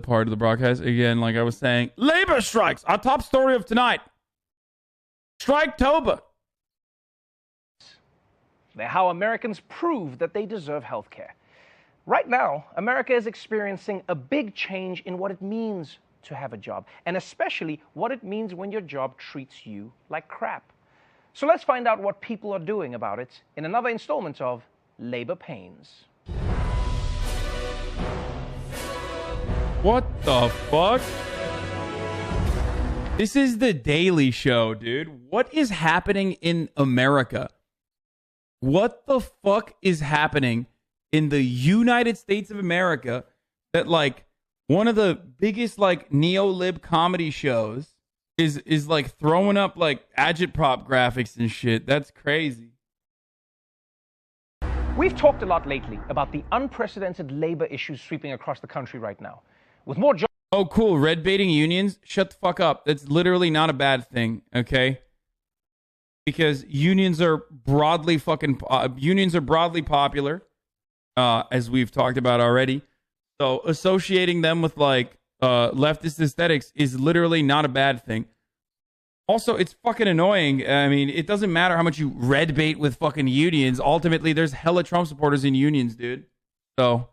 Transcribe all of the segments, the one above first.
part of the broadcast. Again, like I was saying, labor strikes. Our top story of tonight. Strike-tober. How Americans prove that they deserve health care. Right now, America is experiencing a big change in what it means to have a job, and especially what it means when your job treats you like crap. So let's find out what people are doing about it in another installment of Labor Pains. What the fuck? This is the Daily Show, dude. What is happening in America? What the fuck is happening in the United States of America that, like, one of the biggest, like, neo-lib comedy shows is like throwing up like agitprop graphics and shit? That's crazy. We've talked a lot lately about the unprecedented labor issues sweeping across the country right now. With more jobs. Oh, cool. Red baiting unions? Shut the fuck up. That's literally not a bad thing, okay? Because unions are broadly popular, as we've talked about already. So associating them with like leftist aesthetics is literally not a bad thing. Also, it's fucking annoying. I mean, it doesn't matter how much you red bait with fucking unions. Ultimately, there's hella Trump supporters in unions, dude. So,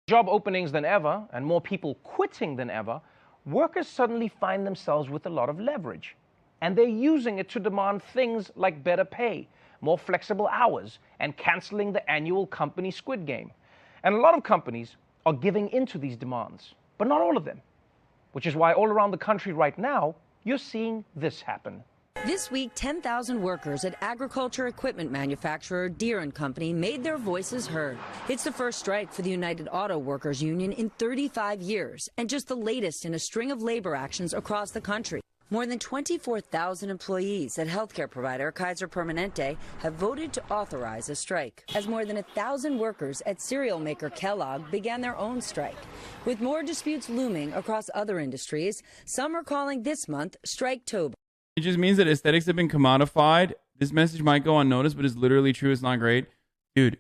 job openings than ever and more people quitting than ever, workers suddenly find themselves with a lot of leverage. And they're using it to demand things like better pay, more flexible hours, and canceling the annual company squid game. And a lot of companies are giving into these demands, but not all of them. Which is why all around the country right now, you're seeing this happen. This week, 10,000 workers at agriculture equipment manufacturer Deere & Company made their voices heard. It's the first strike for the United Auto Workers Union in 35 years, and just the latest in a string of labor actions across the country. More than 24,000 employees at healthcare provider Kaiser Permanente have voted to authorize a strike, as more than 1,000 workers at cereal maker Kellogg began their own strike. With more disputes looming across other industries, some are calling this month Strike-tober. It just means that aesthetics have been commodified. This message might go unnoticed, but it's literally true. It's not great. Dude,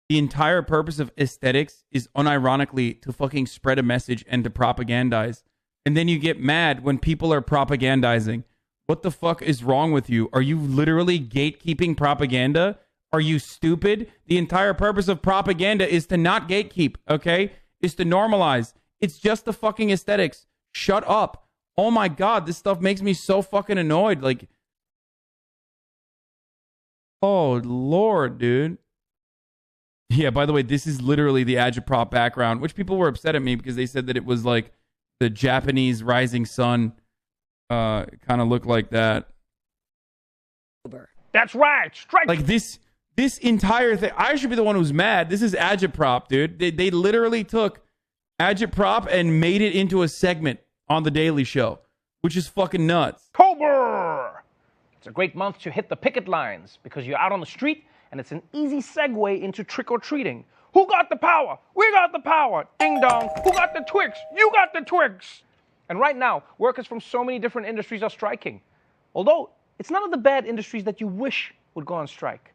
the entire purpose of aesthetics is unironically to fucking spread a message and to propagandize. And then you get mad when people are propagandizing. What the fuck is wrong with you? Are you literally gatekeeping propaganda? Are you stupid? The entire purpose of propaganda is to not gatekeep, okay? Is to normalize. It's just the fucking aesthetics. Shut up. Oh my God, this stuff makes me so fucking annoyed. Like, oh Lord, dude. Yeah, by the way, this is literally the agitprop background, which people were upset at me because they said that it was like the Japanese rising sun kind of looked like that. That's right. Strike. Like this entire thing. I should be the one who's mad. This is agitprop, dude. They literally took agitprop and made it into a segment on the Daily Show, which is fucking nuts. October. It's a great month to hit the picket lines because you're out on the street and it's an easy segue into trick-or-treating. Who got the power? We got the power. Ding dong. Who got the Twix? You got the Twix. And right now, workers from so many different industries are striking. Although, it's none of the bad industries that you wish would go on strike.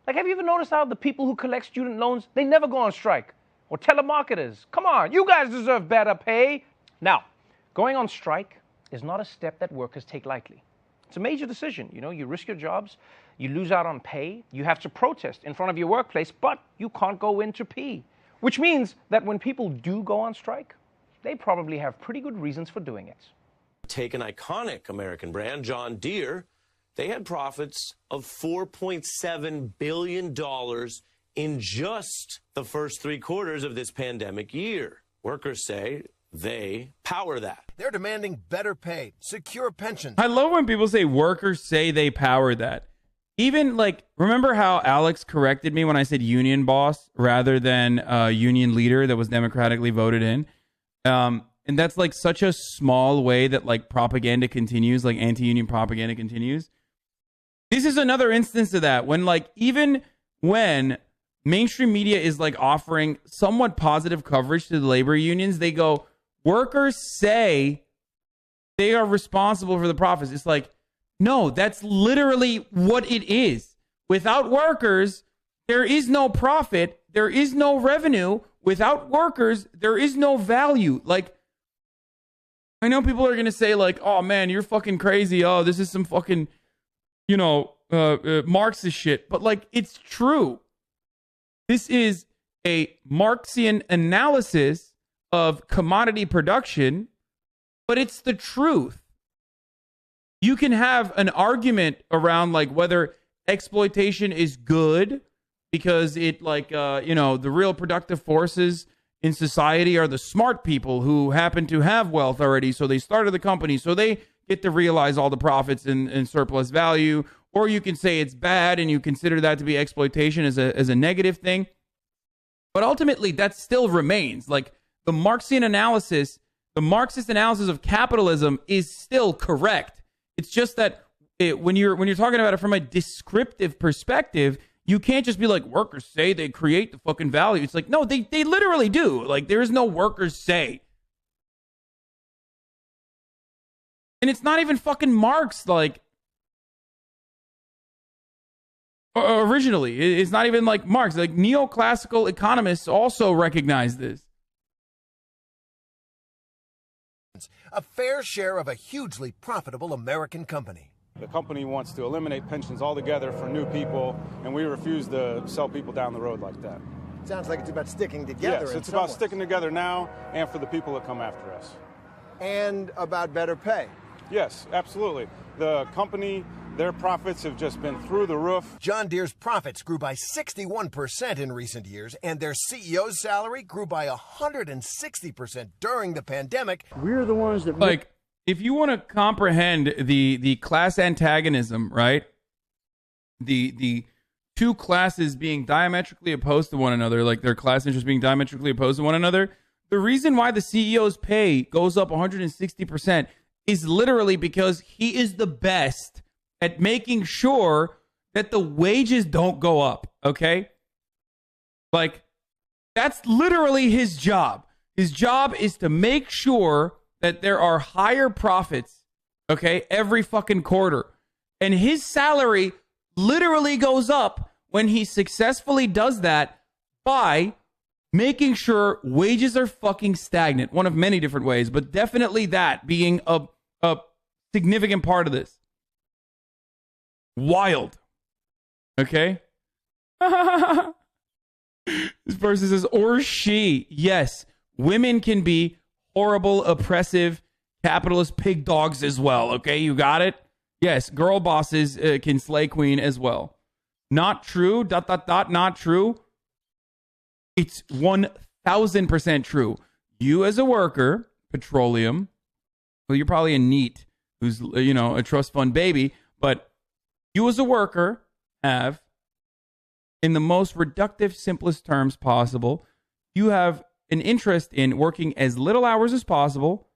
Like, have you ever noticed how the people who collect student loans, they never go on strike? Or telemarketers. Come on, you guys deserve better pay. Now, going on strike is not a step that workers take lightly. It's a major decision. You know, you risk your jobs, you lose out on pay, you have to protest in front of your workplace, but you can't go in to pee. Which means that when people do go on strike, they probably have pretty good reasons for doing it. Take an iconic American brand, John Deere. They had profits of $4.7 billion in just the first 3 quarters of this pandemic year. Workers say they power that. They're demanding better pay, secure pensions. I love when people say workers say they power that. Even like, remember how Alex corrected me when I said union boss rather than union leader that was democratically voted in? And that's like such a small way that like propaganda continues, like anti-union propaganda continues. This is another instance of that when like, even when mainstream media is like offering somewhat positive coverage to the labor unions, they go, workers say they are responsible for the profits. It's like, no, that's literally what it is. Without workers, there is no profit. There is no revenue. without workers, there is no value. Like, I know people are going to say, like, oh, man, you're fucking crazy. Oh, this is some fucking, Marxist shit. But, like, it's true. This is a Marxian analysis of commodity production, but it's the truth. You can have an argument around, like, whether exploitation is good because it, like, the real productive forces in society are the smart people who happen to have wealth already, so they started the company, so they get to realize all the profits and surplus value. Or you can say it's bad and you consider that to be exploitation as a negative thing. But ultimately, that still remains. Like, the Marxian analysis, the Marxist analysis of capitalism is still correct. It's just that when you're talking about it from a descriptive perspective, you can't just be like, workers say they create the fucking value. It's like, no, they literally do. Like, there is no workers say. And it's not even fucking Marx, like, originally. It's not even like Marx. Like, neoclassical economists also recognize this. A fair share of a hugely profitable American company. The company wants to eliminate pensions altogether for new people, and we refuse to sell people down the road like that. Sounds like it's about sticking together. Yes, it's about sticking together now and for the people that come after us. And about better pay. Yes, absolutely. The company, their profits have just been through the roof. John Deere's profits grew by 61% in recent years, and their CEO's salary grew by 160% during the pandemic. We're the ones that... Like, if you want to comprehend the class antagonism, right? The two classes being diametrically opposed to one another, like their class interests being diametrically opposed to one another, the reason why the CEO's pay goes up 160% is literally because he is the best at making sure that the wages don't go up, okay? Like, that's literally his job. His job is to make sure that there are higher profits, okay, every fucking quarter. And his salary literally goes up when he successfully does that by making sure wages are fucking stagnant. One of many different ways, but definitely that being a significant part of this. Wild. Okay? This person says, or she. Yes, women can be horrible, oppressive, capitalist pig dogs as well. Okay, you got it? Yes, girl bosses can slay queen as well. Not true, ... not true. It's 1,000% true. You as a worker, petroleum, well, you're probably a NEET who's, a trust fund baby, but you as a worker have, in the most reductive, simplest terms possible, you have an interest in working as little hours as possible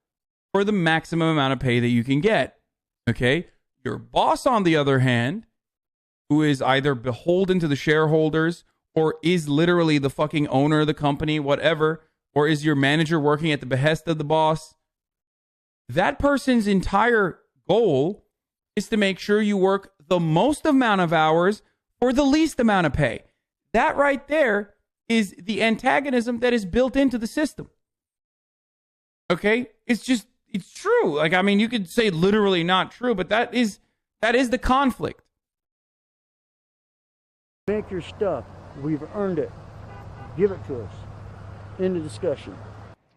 for the maximum amount of pay that you can get. Okay? Your boss, on the other hand, who is either beholden to the shareholders or is literally the fucking owner of the company, whatever, or is your manager working at the behest of the boss, that person's entire goal is to make sure you work the most amount of hours for the least amount of pay. That right there is the antagonism that is built into the system. Okay? It's true. Like, I mean, you could say literally not true, but that is the conflict. Make your stuff. We've earned it. Give it to us. End of discussion.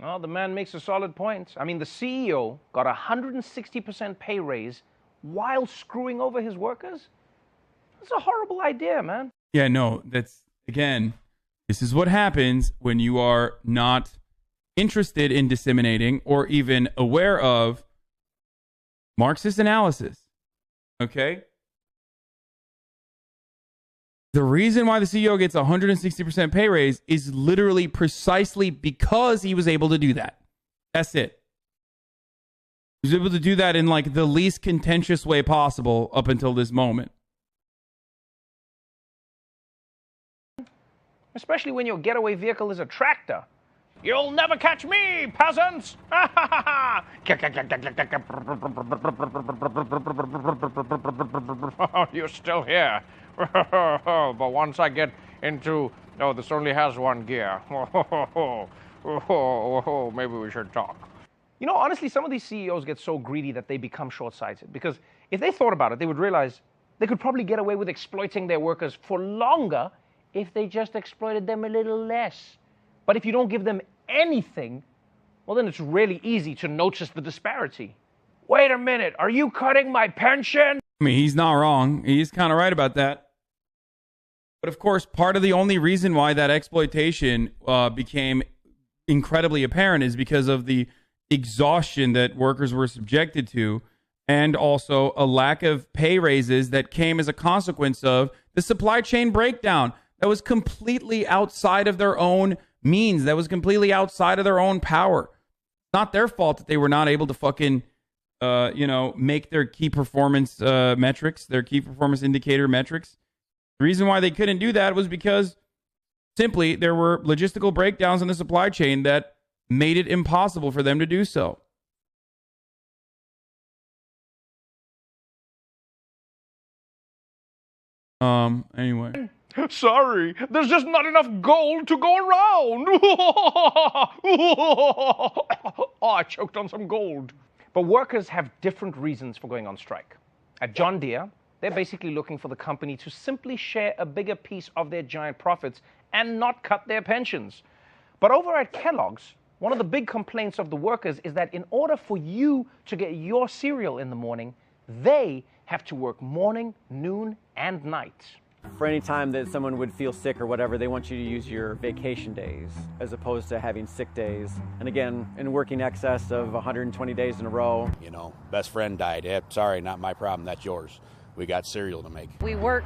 Well, the man makes a solid point. I mean, the CEO got a 160% pay raise while screwing over his workers? That's a horrible idea, man. Yeah, no, that's, again, this is what happens when you are not interested in disseminating or even aware of Marxist analysis. Okay? The reason why the CEO gets a 160% pay raise is literally precisely because he was able to do that. That's it. He was able to do that in like the least contentious way possible up until this moment. Especially when your getaway vehicle is a tractor. You'll never catch me, peasants! You're still here. But once I get into Oh, this only has one gear. Maybe we should talk. You know, honestly, some of these CEOs get so greedy that they become short-sighted. Because if they thought about it, they would realize they could probably get away with exploiting their workers for longer if they just exploited them a little less. But if you don't give them anything, well, then it's really easy to notice the disparity. Wait a minute, are you cutting my pension? I mean, he's not wrong. He's kind of right about that. But of course, part of the only reason why that exploitation became incredibly apparent is because of the exhaustion that workers were subjected to, and also a lack of pay raises that came as a consequence of the supply chain breakdown that was completely outside of their own means, that was completely outside of their own power. It's not their fault that they were not able to fucking, make their key performance metrics, their key performance indicator metrics. The reason why they couldn't do that was because simply there were logistical breakdowns in the supply chain that made it impossible for them to do so. Anyway. Sorry, there's just not enough gold to go around. Oh, I choked on some gold. But workers have different reasons for going on strike. At John Deere, they're basically looking for the company to simply share a bigger piece of their giant profits and not cut their pensions. But over at Kellogg's, one of the big complaints of the workers is that in order for you to get your cereal in the morning, they have to work morning, noon, and night. For any time that someone would feel sick or whatever, they want you to use your vacation days as opposed to having sick days. And again, in working excess of 120 days in a row. You know, best friend died. Sorry, not my problem. That's yours. We got cereal to make. We work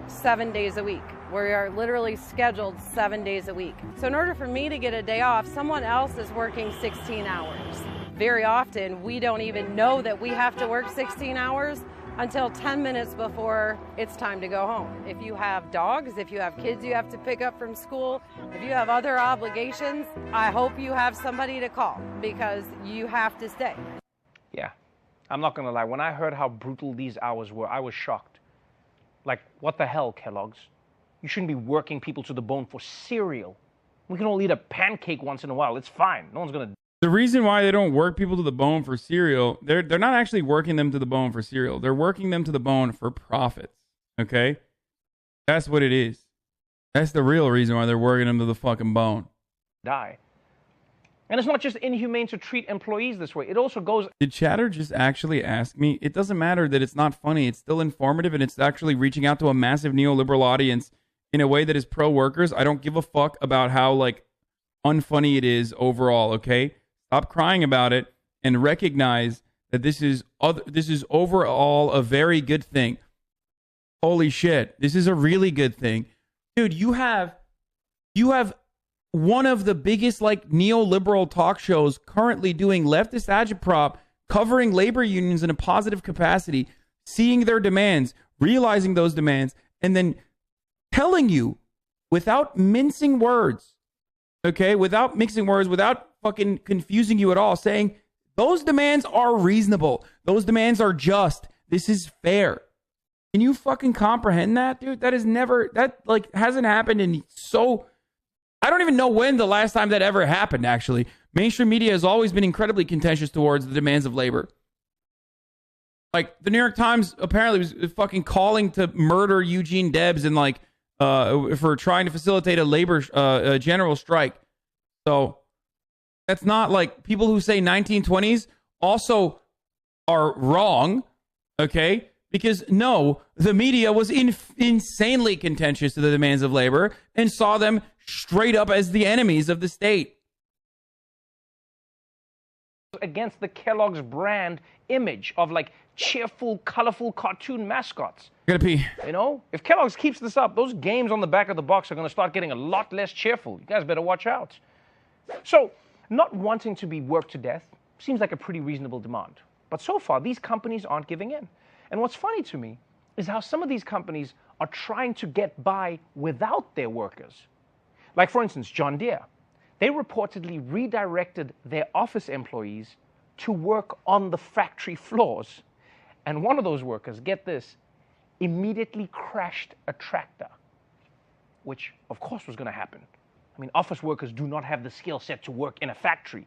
7 days a week. We are literally scheduled 7 days a week. So in order for me to get a day off, someone else is working 16 hours. Very often, we don't even know that we have to work 16 hours until 10 minutes before it's time to go home. If you have dogs, if you have kids you have to pick up from school, if you have other obligations, I hope you have somebody to call because you have to stay. Yeah, I'm not gonna lie. When I heard how brutal these hours were, I was shocked. Like, what the hell, Kellogg's? You shouldn't be working people to the bone for cereal. We can all eat a pancake once in a while. It's fine. No one's gonna. The reason why they don't work people to the bone for cereal, they're not actually working them to the bone for cereal. They're working them to the bone for profits. Okay? That's what it is. That's the real reason why they're working them to the fucking bone. Die. And it's not just inhumane to treat employees this way. It also goes... Did Chatter just actually ask me? It doesn't matter that it's not funny. It's still informative, and it's actually reaching out to a massive neoliberal audience in a way that is pro-workers. I don't give a fuck about how, unfunny it is overall, okay? Stop crying about it and recognize that this is overall a very good thing. Holy shit. This is a really good thing. Dude, you have one of the biggest neoliberal talk shows currently doing leftist agitprop, covering labor unions in a positive capacity, seeing their demands, realizing those demands, and then telling you without mincing words, okay, without mixing words, without fucking confusing you at all, saying those demands are reasonable. Those demands are just. This is fair. Can you fucking comprehend that, dude? That hasn't happened in so... I don't even know when the last time that ever happened, actually. Mainstream media has always been incredibly contentious towards the demands of labor. Like, the New York Times apparently was fucking calling to murder Eugene Debs and for trying to facilitate a labor general strike. So that's not people who say 1920s also are wrong, okay? Because no, the media was insanely contentious to the demands of labor and saw them straight up as the enemies of the state. Against the Kellogg's brand image of cheerful, colorful cartoon mascots. Gotta pee. You know, if Kellogg's keeps this up, those games on the back of the box are going to start getting a lot less cheerful. You guys better watch out. So, not wanting to be worked to death seems like a pretty reasonable demand. But so far, these companies aren't giving in. And what's funny to me is how some of these companies are trying to get by without their workers. Like, for instance, John Deere. They reportedly redirected their office employees to work on the factory floors. And one of those workers, get this, immediately crashed a tractor. which of course was going to happen. I mean, office workers do not have the skill set to work in a factory.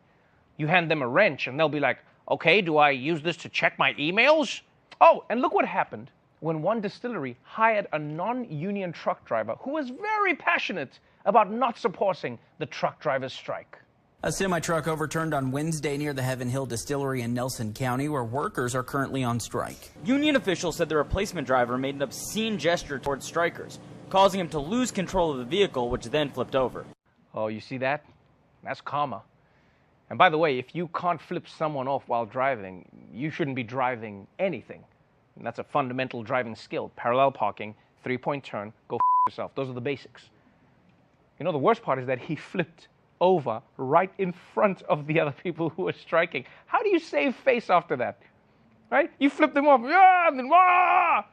You hand them a wrench and they'll be like, okay, do I use this to check my emails? Oh, and look what happened when one distillery hired a non-union truck driver who was very passionate about not supporting the truck drivers' strike. A semi-truck overturned on Wednesday near the Heaven Hill Distillery in Nelson County, where workers are currently on strike. Union officials said the replacement driver made an obscene gesture towards strikers, causing him to lose control of the vehicle, which then flipped over. Oh, you see that? That's karma. And by the way, if you can't flip someone off while driving, you shouldn't be driving anything. And that's a fundamental driving skill. Parallel parking, three-point turn, go yourself. Those are the basics. You know, the worst part is that he flipped over right in front of the other people who were striking. How do you save face after that? Right? You flip them off, yeah, and then wah!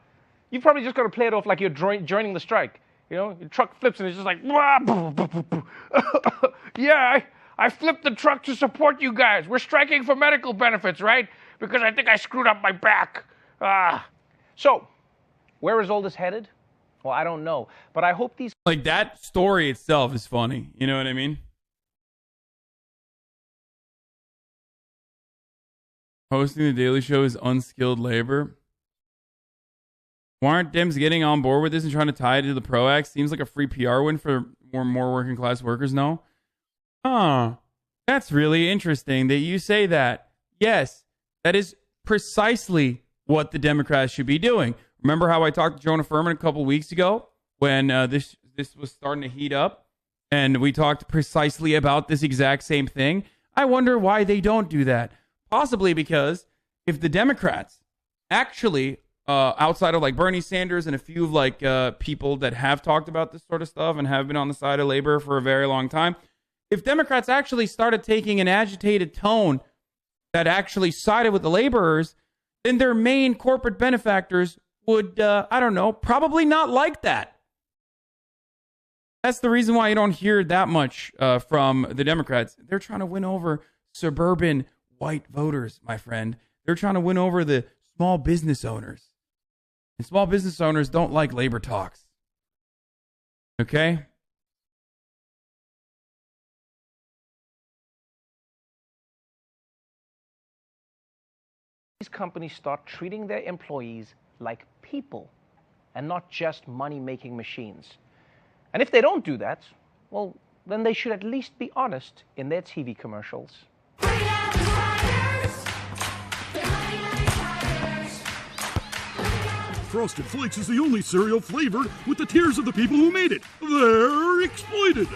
You probably just got to play it off like you're joining the strike. You know, your truck flips and it's just like, wah, boo, boo, boo, boo. Yeah, I flipped the truck to support you guys. We're striking for medical benefits, right? Because I think I screwed up my back. So, where is all this headed? Well, I don't know, but I hope these... Like, that story itself is funny. You know what I mean? Hosting the Daily Show is unskilled labor. Why aren't Dems getting on board with this and trying to tie it to the PRO Act? Seems like a free PR win for more working class workers, no? Huh. That's really interesting that you say that. Yes, that is precisely what the Democrats should be doing. Remember how I talked to Jonah Furman a couple weeks ago when this was starting to heat up? And we talked precisely about this exact same thing. I wonder why they don't do that. Possibly because if the Democrats actually, outside of like Bernie Sanders and a few of like people that have talked about this sort of stuff and have been on the side of labor for a very long time, if Democrats actually started taking an agitated tone that actually sided with the laborers, then their main corporate benefactors would, I don't know, probably not like that. That's the reason why you don't hear that much from the Democrats. They're trying to win over suburban white voters, my friend. They're trying to win over the small business owners. And small business owners don't like labor talks. Okay? These companies start treating their employees like people and not just money-making machines. And if they don't do that, well, then they should at least be honest in their TV commercials. Frosted Flakes is the only cereal flavored with the tears of the people who made it. They're exploited.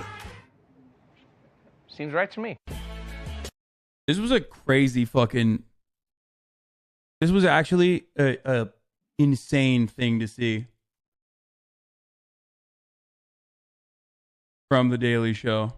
Seems right to me. This was a crazy fucking... This was actually a insane thing to see from The Daily Show.